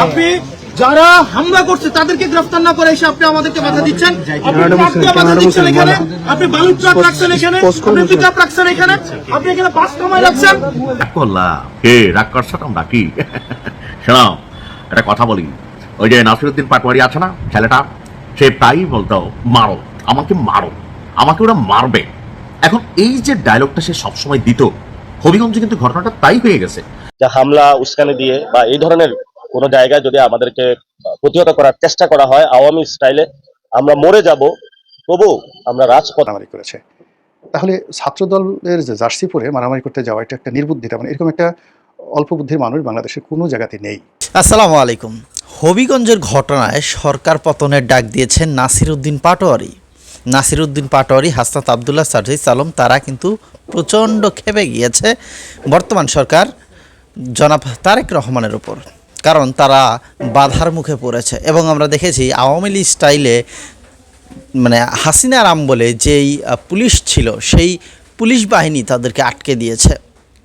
আপনি যারা হামলা করছে তাদেরকে গ্রেফতার না করে এসে আপনি আমাদেরকে বাধা দিচ্ছেন, আপনি বালু ট্রাক রাখছেন এখানে, আপনি পিকআপ রাখছেন এখানে, আপনি এখানে বাস কামাই রাখছেন। রাগ করছো তোমরা কি? শোনো, একটা কথা বলি, ওই যে নাসিরউদ্দিন পাটোয়ারি আছে না ছেলেটা, সে প্রায়ই বলতো মারো আমাকে, মারো আমাকে, ওরা মারবে। এখন এই যে ডায়লগটা সে সবসময় দিত, হবিগঞ্জে কিন্তু ঘটনাটা তাই হয়ে গেছে। যা হামলা উস্কানি দিয়ে বা এই ধরনের কোন জায়গায় যদি আমাদেরকে প্রতিহত করার চেষ্টা করা হয় আওয়ামী স্টাইলে, আমরা মরে যাব, তবু আমরা রাজপথ মারামারি করেছে। তাহলে ছাত্রদলের যে জার্সি পরে মারামারি করতে যাওয়া, এটা একটা নির্বুদ্ধিতা, মানে এরকম একটা অল্প বুদ্ধির মানুষ বাংলাদেশের কোনো জায়গাতে নেই। আসসালামু আলাইকুম। হবিগঞ্জের ঘটনায় সরকার পতনের ডাক দিয়েছেন নাসিরউদ্দিন পাটোয়ারি। নাসিরউদ্দিন পাটোয়ারি, হাসনাত আবদুল্লাহ, সার্জিস আলম, তারা কিন্তু প্রচণ্ড ক্ষেপে গিয়েছে বর্তমান সরকার জনাব তারেক রহমানের উপর, কারণ তারা বাধার মুখে পড়েছে। এবং আমরা দেখেছি আওয়ামী লীগ স্টাইলে, মানে হাসিনার আমলে যেই পুলিশ ছিল, সেই পুলিশ বাহিনী তাদেরকে আটকে দিয়েছে।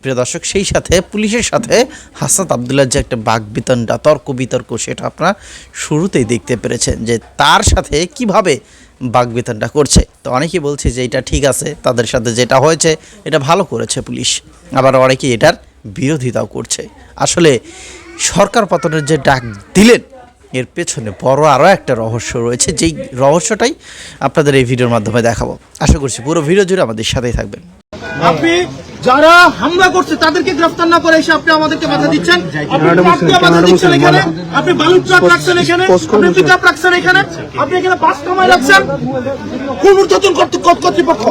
প্রিয় দর্শক, সেই সাথে পুলিশের সাথে হাসনাত আবদুল্লাহর যে একটা বাকবিতণ্ডা, তর্ক বিতর্ক, সেটা আপনারা শুরুতেই দেখতে পেরেছেন যে তার সাথে কিভাবে বাকবিতণ্ডা করছে। তো অনেকেই বলছে যে এটা ঠিক আছে, তাদের সাথে যেটা হয়েছে এটা ভালো করেছে পুলিশ, আবার অনেকে এটার বিরোধিতাও করছে। আসলে সরকার পতনের যে ডাক দিলেন, এর পেছনে বড় আরও একটা রহস্য রয়েছে, যেই রহস্যটাই আপনাদের এই ভিডিওর মাধ্যমে দেখাবো। আশা করছি পুরো ভিডিও জুড়ে আমাদের সাথেই থাকবেন। আপনি যারা হামলা করছে তাদেরকে গ্রেফতার না করে এসে আপনি আমাদেরকে বাধা দিচ্ছেন, আপনি বালু ট্রাক রাখছেন এখানে, আপনি পিকআপ রাখছেন এখানে, আপনি এখানে বাস কামাই রাখছেন। কোন ঊর্ধ্বতন কর্তৃপক্ষ?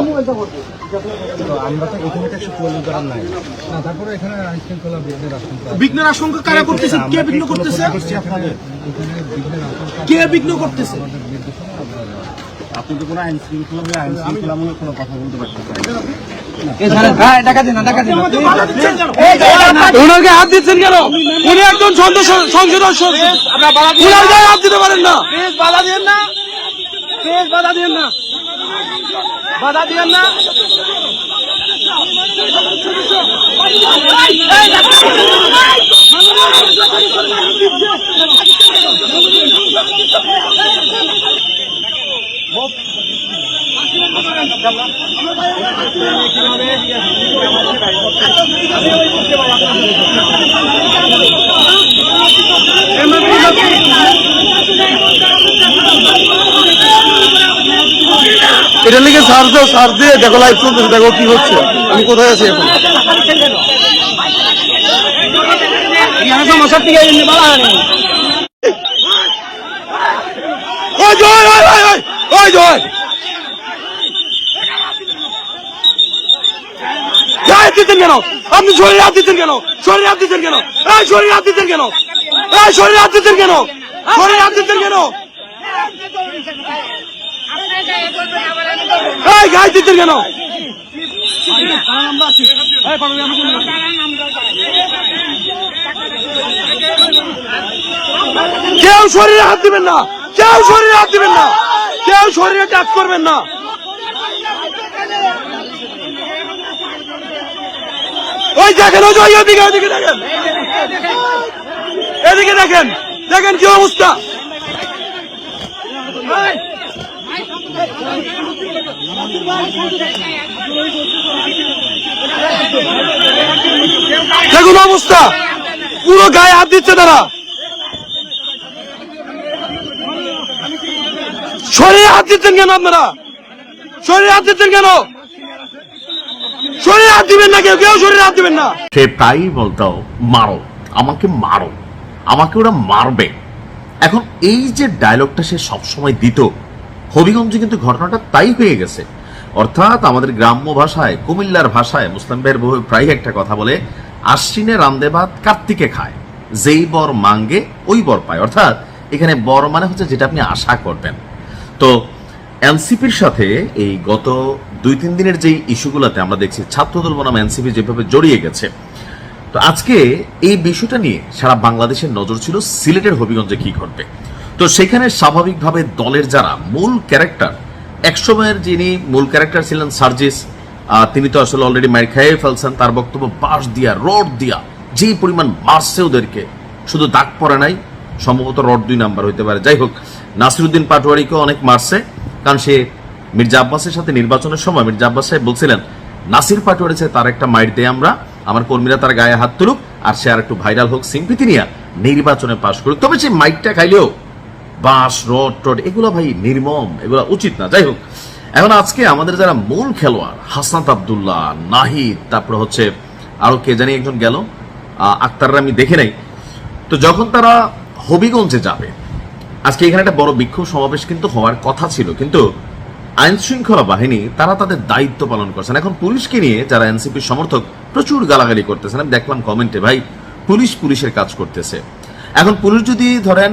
বিঘ্নের আশঙ্কা কারা করতেছে? কে বিঘ্ন করতেছে? কে বিঘ্ন করতেছে? আপনি তো কোনো আইন শৃঙ্খলামূলক কোনো কথা বলতে পারছেন ওনাকে হাত দিচ্ছেন কেন? উনি একজন সংসদ হাত দিতে পারেন না। বাধা দিয়েন না, বাধা দিয়েন না, বাধা দিয়েন না। এটা লিখে সার্চ দিয়ে দেখো, লাইভ চলতেছে, দেখো কি হচ্ছে, আমি কোথায় আছি এখন। কেন আপনি শরীরে হাত দিচ্ছেন কেন? শরীরে হাত দিচ্ছেন কেন? শরীরে হাত দিচ্ছেন কেন? শরীরে হাত দিচ্ছেন কেন? শরীরে হাত দিচ্ছেন কেন? গায়ে দিচ্ছেন কেন? কেউ শরীরে হাত দিবেন না, কেউ শরীরে হাত দিবেন না, কেউ শরীরে টাচ করবেন না। ওই দেখেন, ওই ওইদিকে, ওইদিকে দেখেন, এদিকে দেখেন, দেখেন কি অবস্থা। দেখুন অবস্থা, পুরো গায়ে হাত দিচ্ছে তারা। শরীরে হাত দিচ্ছেন কেন আপনারা? শরীরে হাত দিচ্ছেন কেন? শরীরে হাত দিবেন না, কেউ কেউ শরীরে হাত দিবেন না। সে প্রায়ই বলতো মারো আমাকে, মারো আমাকে, ওরা মারবে। এখন এই যে ডায়লগটা সে সবসময় দিত, হবিগঞ্জে কিন্তু ঘটনাটা তাই হয়ে গেছে। অর্থাৎ আমাদের গ্রাম্য ভাষায়, কুমিল্লার ভাষায় মুসলিম ভাইয়ের প্রায় একটা কথা বলে, আশ্বিনে রান্দে ভাত কার্তিকে খায়, যেই বর মাঙ্গে ওই বর পায়। অর্থাৎ এখানে বর মানে হচ্ছে যেটা আপনি আশা করবেন। তো এনসিপির সাথে এই গত 2-3 দিনের যেই ইস্যুগুলোতে আমরা দেখছি ছাত্রদল বনাম এনসিপি যেভাবে জড়িয়ে গেছে, তো আজকে এই বিষয়টা নিয়ে সারা বাংলাদেশের নজর ছিল সিলেটের হবিগঞ্জে কি ঘটবে। তো সেখানে স্বাভাবিকভাবে দলের যারা মূল ক্যারেক্টার, একসময়ের যিনি মূল ক্যারেক্টার ছিলেন সার্জিস, তিনি তো আসলে অলরেডি মার খেয়ে ফেলছেন। তার বক্তব্য বাঁশ দিয়া, রড দিয়া যেই পরিমাণ মারছে ওদেরকে, শুধু দাগ পড়ে নাই, সম্ভবত রড 2 নাম্বার হইতে পারে। যাই হোক, নাসিরউদ্দিন পাটোয়ারিকে অনেক মারছে, কারণ সে মির্জা আব্বাসের সাথে নির্বাচনের সময় মির্জা আব্বাস সাহেব বলছিলেন নাসির পাটোয়ারি চাই তার একটা মাইট দেয় আমরা, আমার কর্মীরা তার গায়ে হাত তুলুক আর সে আর একটু ভাইরাল হোক, সিম্পিতি নিয়ে নির্বাচনে পাশ করুক। তবে সেই মাইটটা খাইলেও বাঁশ রড টড এগুলো ভাই নির্মম, এগুলো উচিত না। যাই হোক, এখন আজকে আমাদের যারা মূল খেলোয়াড় হাসনাত আব্দুল্লাহ, নাহিদ, তারপরে হচ্ছে আরো কে জানি একজন গেল, আক্তাররা আমি দেখে নাই। তো যখন তারা হবিগঞ্জে যাবে, আজকে এখানে একটা বড় বিক্ষোভ সমাবেশ কিন্তু হওয়ার কথা ছিল, কিন্তু আইন শৃঙ্খলা বাহিনী তারা তাদের দায়িত্ব পালন করছেন। এখন পুলিশকে নিয়ে যারা এনসিপির সমর্থক প্রচুর গালাগালি করতেছেন, আমি দেখলাম কমেন্টে, ভাই পুলিশের কাজ করতেছে। এখন পুলিশ যদি ধরেন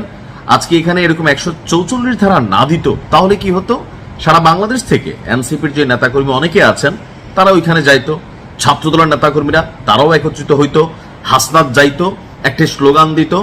আজকে এখানে এরকম 144 ধারা না দিত, তাহলে কি হতো, সারা বাংলাদেশ থেকে এনসিপির যে নেতাকর্মী অনেকে আছেন তারা ওইখানে যাইতো, ছাত্রদলের নেতাকর্মীরা তারাও একত্রিত হইতো, হাসনাত যাইতো, একটা স্লোগান দিত,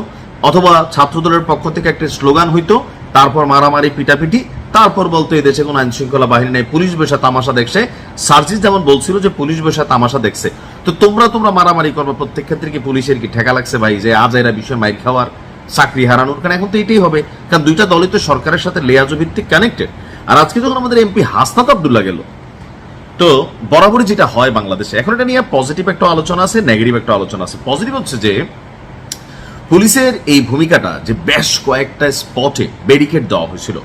অথবা ছাত্রদলের পক্ষ থেকে একটা স্লোগান হইতো, তারপর মারামারি পিটাপিটি, তারপর বলতো এই দেশে কোনো আইন শৃঙ্খলা বাহিনী নেই, পুলিশ বসে তামাশা দেখছে। সার্জিস যেমন বলছিল যে পুলিশ বসে তামাশা দেখছে, তো তোমরা মারামারি করবা, প্রত্যেক ক্ষেত্রে কি পুলিশের কি ঠেকা লাগছে ভাই যে আজ এরা বিষয় মাইর খাওয়ার, চাকরি হারানোর? কারণ এখন তো এটাই হবে, কারণ দুইটা দলই তো সরকারের সাথে লেয়াজ ভিত্তিক কানেক্টেড। আর আজকে যখন আমাদের এমপি হাসনাত আব্দুল্লাহ গেল, তো বরাবরই যেটা হয় বাংলাদেশে, এখন এটা নিয়ে পজিটিভ একটা আলোচনা আছে, নেগেটিভ একটা আলোচনা আছে। পজিটিভ হচ্ছে যে পুলিশের এই ভূমিকাটা, যে বেশ কয়েকটা স্পটে ব্যারিকেড দেওয়া হয়েছিল,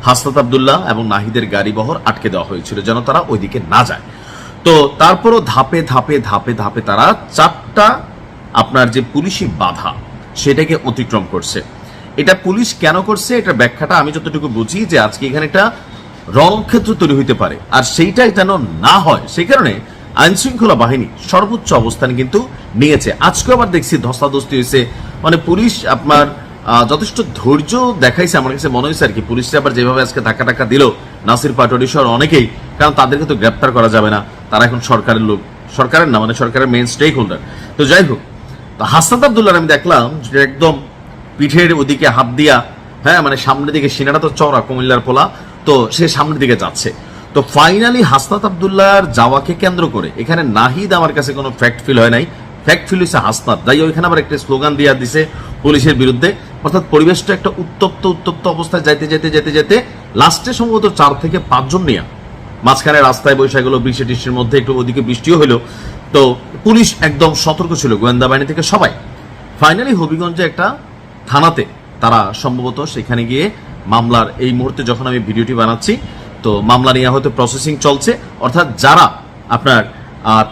হাসনাত আব্দুল্লাহ এবং নাহিদের গাড়ি বহর আটকে দেওয়া হয়েছিল যেন তারা ওইদিকে না যায়। তো তারপরও ধাপে ধাপে ধাপে ধাপে তারা 4টা আপনার যে পুলিশি বাধা সেটাকে অতিক্রম করছে। এটা পুলিশ কেন করছে, এটা ব্যাখ্যাটা আমি যতটুকু বুঝি যে আজকে এখানে একটা রণক্ষেত্র তৈরি হইতে পারে, আর সেইটাই যেন না হয় সেই কারণে আইন শৃঙ্খলা বাহিনী সর্বোচ্চ অবস্থান কিন্তু নিয়েছে। আজকে আবার দেখছি ধস্তাধস্তি হয়েছে, মানে পুলিশ আপনার যথেষ্ট ধৈর্য দেখাইছে, আমার কাছে মনে হয়েছে আর কি। পুলিশরা আবার যেভাবে আজকে ধাক্কা টাক্কা দিল নাসির পাটোয়ারি সহ অনেকেই, কারণ তাদেরকে তো গ্রেপ্তার করা যাবে না, তারা এখন সরকারের লোক, সরকারের না মানে সরকারের মেইন স্টেক হোল্ডার। তো যাই হোক, তো হাসনাত আব্দুল্লাহ আমি দেখলাম যে একদম পিঠের ওদিকে হাত দিয়া, হ্যাঁ মানে সামনের দিকে, সিনাটা তো চওড়া কুমিল্লার পোলা, তো সে সামনের দিকে যাচ্ছে। তো ফাইনালি হাসনাত আব্দুল্লাহর যাওয়াকে কেন্দ্র করে এখানে নাহিদ আমার কাছে কোনো ফ্যাক্ট ফিল হয় নাই, ফ্যাক্ট ফিল হয়েছে হাসনাত। যাই ওইখানে আবার একটা স্লোগান দিয়ে দিছে পুলিশের বিরুদ্ধে, অর্থাৎ পরিবেশটা একটা উত্তপ্ত অবস্থায় যাইতে যেতে যেতে যেতে লাস্টে সম্ভবত 4 থেকে 5 জন নিয়ে মাঝখানে রাস্তায় বৈশাখগুলো বৃষ্টির মধ্যে একটু ওদিকে বৃষ্টিও হইলো। তো পুলিশ একদম সতর্ক ছিল, গোয়েন্দা বাহিনী থেকে সবাই। ফাইনালি হবিগঞ্জে একটা থানাতে তারা সম্ভবত সেখানে গিয়ে মামলার, এই মুহূর্তে যখন আমি ভিডিওটি বানাচ্ছি তো মামলা নিয়ে হয়তো প্রসেসিং চলছে, অর্থাৎ যারা আপনার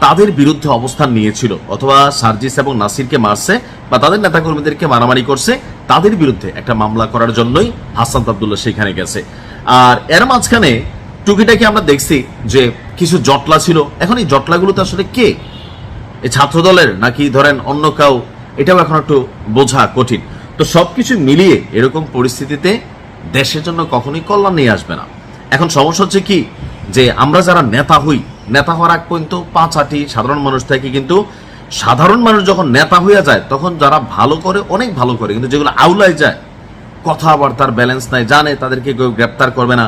তাদের বিরুদ্ধে অবস্থান নিয়েছিল অথবা সার্জিস এবং নাসিরকে মারছে বা তাদের নেতাকর্মীদেরকে মারামারি করছে, তাদের বিরুদ্ধে একটা মামলা করার জন্যই হাসনাত আব্দুল্লাহ সেখানে গেছে। আর এর মাঝখানে টুকিটাকি আমরা দেখছি যে কিছু জটলা ছিল। এখন এই জটলাগুলোতে আসলে কে, এই ছাত্র দলের নাকি ধরেন অন্য কেউ, এটাও এখন একটু বোঝা কঠিন। তো সবকিছু মিলিয়ে এরকম পরিস্থিতিতে দেশের জন্য কখনোই কল্যাণ নিয়ে আসবে না। এখন সমস্যা হচ্ছে কি, যে আমরা যারা নেতা হই, নেতা হওয়ার আগ পর্যন্ত 5 আটি সাধারণ মানুষ থাকে, কিন্তু সাধারণ মানুষ যখন নেতা হইয়া যায় তখন যারা ভালো করে অনেক ভালো করে, কিন্তু যেগুলো আউলায় যায়, কথাবার্তার ব্যালেন্স নাই, জানে তাদেরকে কেউ গ্রেপ্তার করবে না,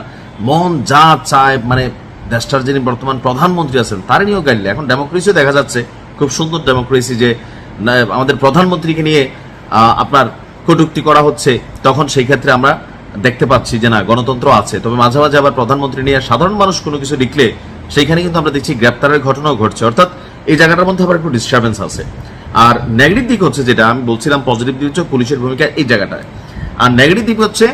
মন যা চায়, মানে দেশটার যিনি বর্তমান প্রধানমন্ত্রী আছেন তার নিয়েও গাইলে। এখন ডেমোক্রেসিও দেখা যাচ্ছে, খুব সুন্দর ডেমোক্রেসি, যে আমাদের প্রধানমন্ত্রীকে নিয়ে আপনার কটূক্তি করা হচ্ছে, তখন সেই ক্ষেত্রে আমরা দেখতে পাচ্ছি যে না, গণতন্ত্র আছে। তবে মাঝে মাঝে আবার প্রধানমন্ত্রী নিয়ে সাধারণ মানুষ কোনো কিছু লিখলে সেইখানে কিন্তু আমরা দেখছি গ্রেপ্তারের ঘটনাও ঘটছে, অর্থাৎ এই জায়গাটার মধ্যে আবার একটু ডিস্টারবেন্স আছে। আর নেগেটিভ দিক হচ্ছে, যেটা আমি বলছিলাম পজিটিভ দিক হচ্ছে পুলিশের ভূমিকা এই জায়গাটায়, আর নেগেটিভ দিক হচ্ছে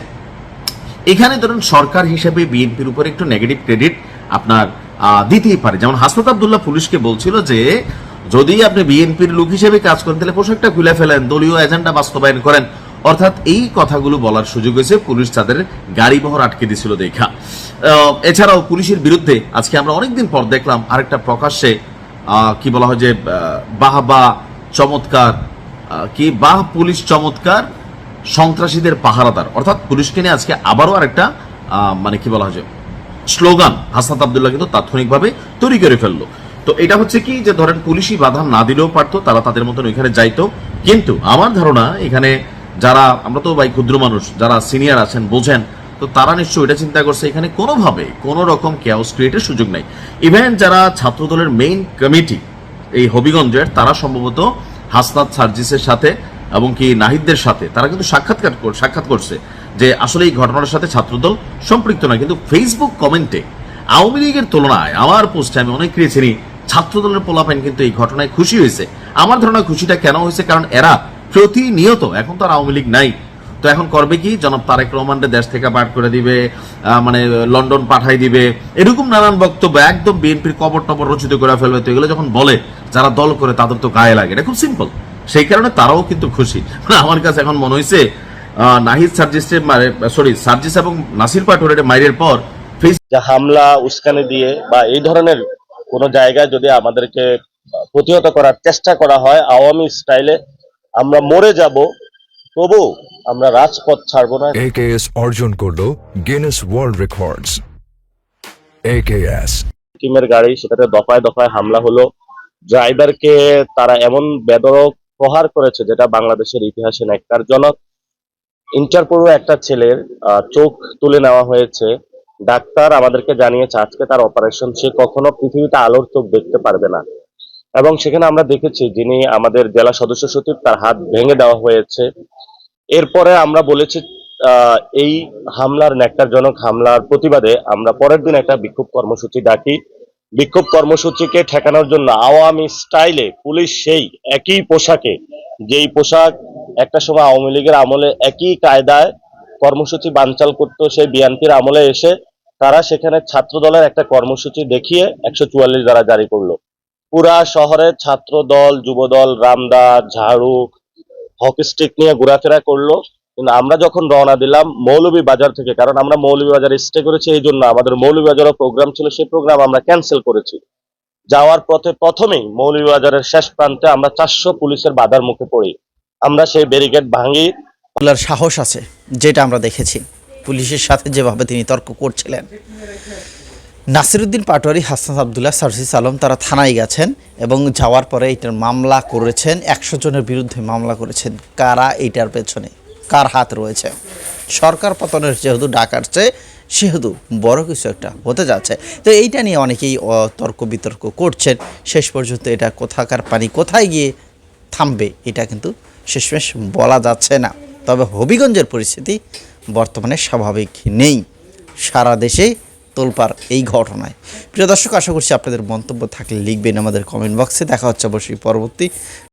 এখানে ধরুন সরকার হিসেবে বিএনপির উপরে একটু নেগেটিভ ক্রেডিট আপনার দিতেই পারে। যেমন হাসনাত আব্দুল্লাহ পুলিশকে বলছিল যে যদি আপনি বিএনপির লোক হিসেবে কাজ করেন তাহলে পোশাকটা খুলে ফেলেন, দলীয় এজেন্ডা বাস্তবায়ন করেন, অর্থাৎ এই কথাগুলো বলার সুযোগ হয়েছে। পুলিশ তাদের গাড়ি বহর আটকে দিয়েছিল দেখা। এছাড়াও পুলিশের বিরুদ্ধে আজকে আমরা অনেকদিন পর দেখলাম আরেকটা প্রকাশ্যে কি বলা হয় যে বাহ চমৎকার, কি বাহ পুলিশ চমৎকার, সন্ত্রাসীদের পাহারাদার, অর্থাৎ পুলিশকে নিয়ে আজকে আবারও আরেকটা মানে কি বলা হয় যে স্লোগান হাসনাত আব্দুল্লাহ কিন্তু তাৎক্ষণিকভাবে তৈরি করে ফেললো। তো এটা হচ্ছে কি, যে ধরেন পুলিশই বাধা না দিলেও পারতো, তারা তাদের মতন ওইখানে যাইতো। কিন্তু আমার ধারণা এখানে যারা, আমরা তো ভাই ক্ষুদ্র মানুষ, যারা সিনিয়র আছেন বোঝেন, তো তারা নিশ্চয়ই এটা চিন্তা করছে এখানে কোনোভাবে কোনো রকম কেওস ক্রিয়েটের সুযোগ নাই। ইভেন যারা ছাত্র দলের মেইন কমিটি এই হবিগঞ্জের, তারা সম্ভবত হাসনাত সার্জিসের সাথে এবং কি নাহিদদের সাথে তারা কিন্তু সাক্ষাৎ করছে যে আসলে এই ঘটনার সাথে ছাত্রদল সম্পৃক্ত না। কিন্তু ফেসবুক কমেন্টে আওয়ামী লীগের তুলনায় আমার পোস্টে আমি অনেক চিনি ছাত্রদলের পোলাপাইন কিন্তু এই ঘটনায় খুশি হয়েছে। আমার ধারণা খুশিটা কেন হয়েছে, কারণ এরা প্রতিনিয়ত, এখন তো আর আওয়ামী লীগ নাই, তো এখন করবে কি, জনাব তারেক রহমানের দেশ থেকে বার করে দিবে, মানে লন্ডন পাঠাই দিবে, এরকম নানান বক্তব্য একদম বিএনপির কবর টবর রচিত করে ফেলবে। তো এগুলো যখন বলে যারা দল করে তাদের তো গায়ে লাগে, এটা খুব সিম্পল। সেই কারণে তারাও কিন্তু খুশি। আমার কাছে এখন মনে হয়েছে নাহিদ সার্জিস এবং নাসির পাটোয়ারির মাইরের পর যে হামলা উস্কানি দিয়ে বা এই ধরনের কোন জায়গায় যদি আমাদেরকে প্রতিহত করার চেষ্টা করা হয় আওয়ামী স্টাইলে, আমরা মরে যাব, তবু আমরা রাজপথ ছাড়বো না। AKS অর্জন করলো গিনেস ওয়ার্ল্ড রেকর্ডস। AKS টিমের গাড়ি, সেটাতে দফায় দফায় হামলা হলো, ড্রাইভারকে তারা এমন বেদরক প্রহার করেছে যেটা বাংলাদেশের ইতিহাসে ন্যাক্কারজনক। ইন্টারপোল একটা ছেলের চোখ তুলে নেওয়া হয়েছে। ডাক্তার আমাদেরকে জানিয়েছে আজকে তার অপারেশন, সে কখনো পৃথিবীতে আলোর চোখ দেখতে পারবে না। এবং সেখানে আমরা দেখেছি যিনি আমাদের জেলা সদস্য সচিব, তার হাত ভেঙে দেওয়া হয়েছে। এরপরে আমরা বলেছি এই হামলার, ন্যাক্কারজনক হামলার প্রতিবাদে আমরা পরের দিন একটা বিক্ষোভ কর্মসূচি ডাকি। বিক্ষোভ কর্মসূচিকে ঠেকানোর জন্য আওয়ামী স্টাইলে পুলিশ সেই একই পোশাকে, যেই পোশাক একটা সময় আওয়ামী লীগের আমলে একই কায়দায় কর্মসূচি বানচাল করতো, সেই বিএনপির আমলে এসে তারা সেখানে ছাত্র দলের একটা কর্মসূচি দেখিয়ে 144 ধারা জারি করলো। পুরা শহরে ছাত্র দল, যুবদল, রামদা, ঝাড়ু, হকি স্টিক নিয়ে ঘোরাফেরা করলো। কিন্তু আমরা যখন রওনা দিলাম মৌলভীবাজার থেকে, কারণ আমরা মৌলভীবাজারে স্টে করেছি, এই জন্য আমাদের মৌলভীবাজারও প্রোগ্রাম ছিল, সেই প্রোগ্রাম আমরা ক্যান্সেল করেছি। যাওয়ার পথে প্রথমেই মৌলভীবাজারের শেষ প্রান্তে আমরা 400 পুলিশের বাধার মুখে পড়ি। আমরা সেই ব্যারিকেড ভাঙি। বলার সাহস আছে, যেটা আমরা দেখেছি পুলিশের সাথে যেভাবে তিনি তর্ক করছিলেন। নাসিরউদ্দিন পাটোয়ারি, হাসনাত আবদুল্লাহ, সার্জিস আলম তারা থানায় গেছেন এবং যাওয়ার পরে এটার মামলা করেছেন। 100 জনের বিরুদ্ধে মামলা করেছেন। কারা এইটার পেছনে, কার হাত রয়েছে? সরকার পতনের যেহেতু ডাক আসছে, সেহেতু বড় কিছু একটা হতে যাচ্ছে। তো এইটা নিয়ে অনেকেই তর্ক বিতর্ক করছেন। শেষ পর্যন্ত এটা কোথাকার পানি কোথায় গিয়ে থামবে এটা কিন্তু শেষমেশ বলা যাচ্ছে না। তবে হবিগঞ্জের পরিস্থিতি বর্তমানে স্বাভাবিক নেই। সারা দেশে তোলপাড় এই ঘটনায়। প্রিয় দর্শক, আশা করছি আপনাদের মন্তব্য থাকলে লিখবেন আমাদের কমেন্ট বক্সে। দেখা হচ্ছে অবশ্যই পরবর্তী